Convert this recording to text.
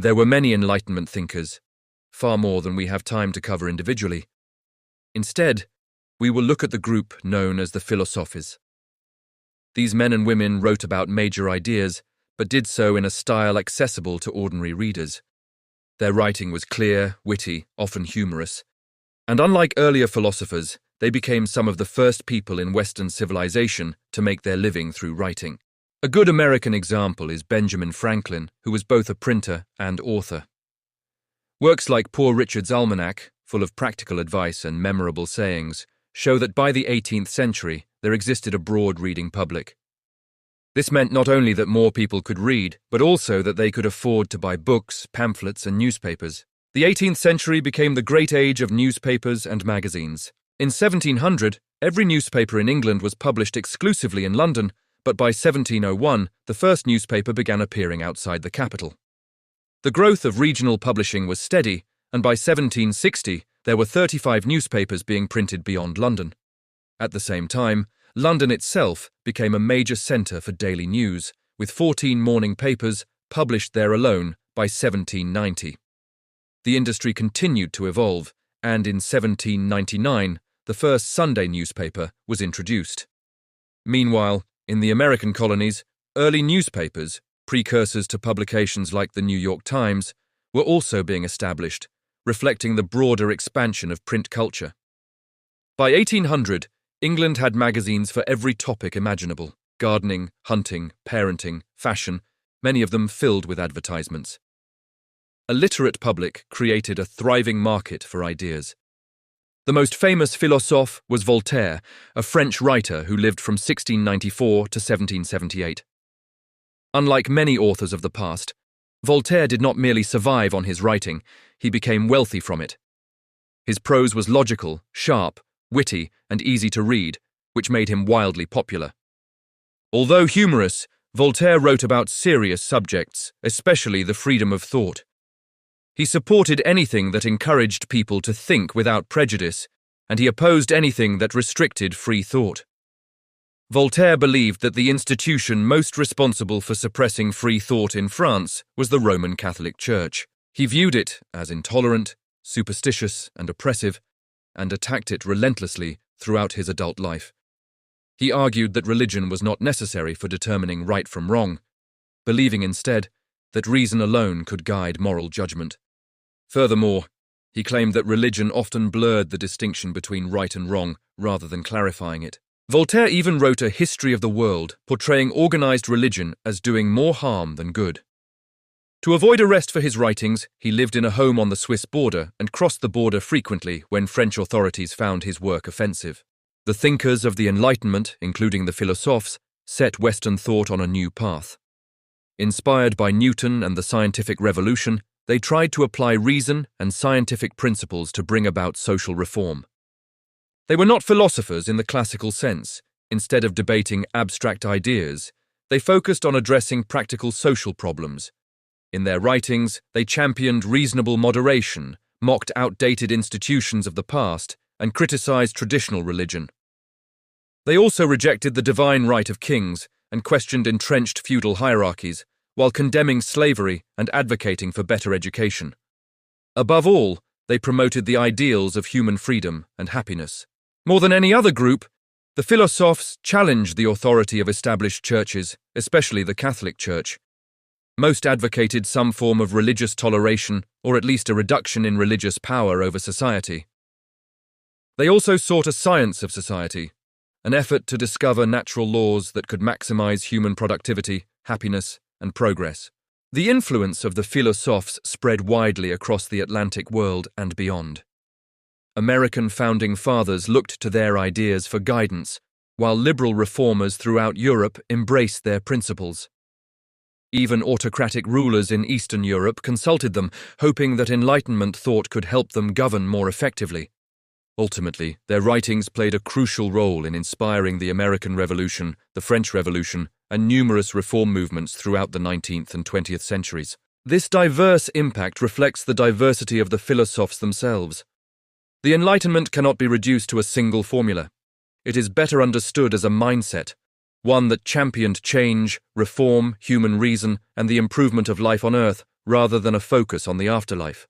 There were many Enlightenment thinkers, far more than we have time to cover individually. Instead, we will look at the group known as the Philosophes. These men and women wrote about major ideas, but did so in a style accessible to ordinary readers. Their writing was clear, witty, often humorous, and unlike earlier philosophers, they became some of the first people in Western civilization to make their living through writing. A good American example is Benjamin Franklin, who was both a printer and author. Works like Poor Richard's Almanac, full of practical advice and memorable sayings, show that by the 18th century there existed a broad reading public. This meant not only that more people could read, but also that they could afford to buy books, pamphlets, and newspapers. The 18th century became the great age of newspapers and magazines. In 1700, every newspaper in England was published exclusively in London, but by 1701, the first newspaper began appearing outside the capital. The growth of regional publishing was steady, and by 1760, there were 35 newspapers being printed beyond London. At the same time, London itself became a major centre for daily news, with 14 morning papers published there alone by 1790. The industry continued to evolve, and in 1799, the first Sunday newspaper was introduced. Meanwhile, in the American colonies, early newspapers, precursors to publications like the New York Times, were also being established, reflecting the broader expansion of print culture. By 1800, England had magazines for every topic imaginable: gardening, hunting, parenting, fashion, many of them filled with advertisements. A literate public created a thriving market for ideas. The most famous philosophe was Voltaire, a French writer who lived from 1694 to 1778. Unlike many authors of the past, Voltaire did not merely survive on his writing, he became wealthy from it. His prose was logical, sharp, witty, and easy to read, which made him wildly popular. Although humorous, Voltaire wrote about serious subjects, especially the freedom of thought. He supported anything that encouraged people to think without prejudice, and he opposed anything that restricted free thought. Voltaire believed that the institution most responsible for suppressing free thought in France was the Roman Catholic Church. He viewed it as intolerant, superstitious, and oppressive, and attacked it relentlessly throughout his adult life. He argued that religion was not necessary for determining right from wrong, believing instead that reason alone could guide moral judgment. Furthermore, he claimed that religion often blurred the distinction between right and wrong rather than clarifying it. Voltaire even wrote a history of the world, portraying organized religion as doing more harm than good. To avoid arrest for his writings, he lived in a home on the Swiss border and crossed the border frequently when French authorities found his work offensive. The thinkers of the Enlightenment, including the Philosophes, set Western thought on a new path. Inspired by Newton and the scientific revolution, they tried to apply reason and scientific principles to bring about social reform. They were not philosophers in the classical sense. Instead of debating abstract ideas, they focused on addressing practical social problems. In their writings, they championed reasonable moderation, mocked outdated institutions of the past, and criticized traditional religion. They also rejected the divine right of kings and questioned entrenched feudal hierarchies, while condemning slavery and advocating for better education. Above all, they promoted the ideals of human freedom and happiness. More than any other group, the Philosophes challenged the authority of established churches, especially the Catholic Church. Most advocated some form of religious toleration, or at least a reduction in religious power over society. They also sought a science of society, an effort to discover natural laws that could maximize human productivity, happiness, and progress. The influence of the Philosophes spread widely across the Atlantic world and beyond. American founding fathers looked to their ideas for guidance, while liberal reformers throughout Europe embraced their principles. Even autocratic rulers in Eastern Europe consulted them, hoping that Enlightenment thought could help them govern more effectively. Ultimately, their writings played a crucial role in inspiring the American Revolution, the French Revolution, and numerous reform movements throughout the 19th and 20th centuries. This diverse impact reflects the diversity of the Philosophes themselves. The Enlightenment cannot be reduced to a single formula. It is better understood as a mindset, one that championed change, reform, human reason, and the improvement of life on Earth, rather than a focus on the afterlife.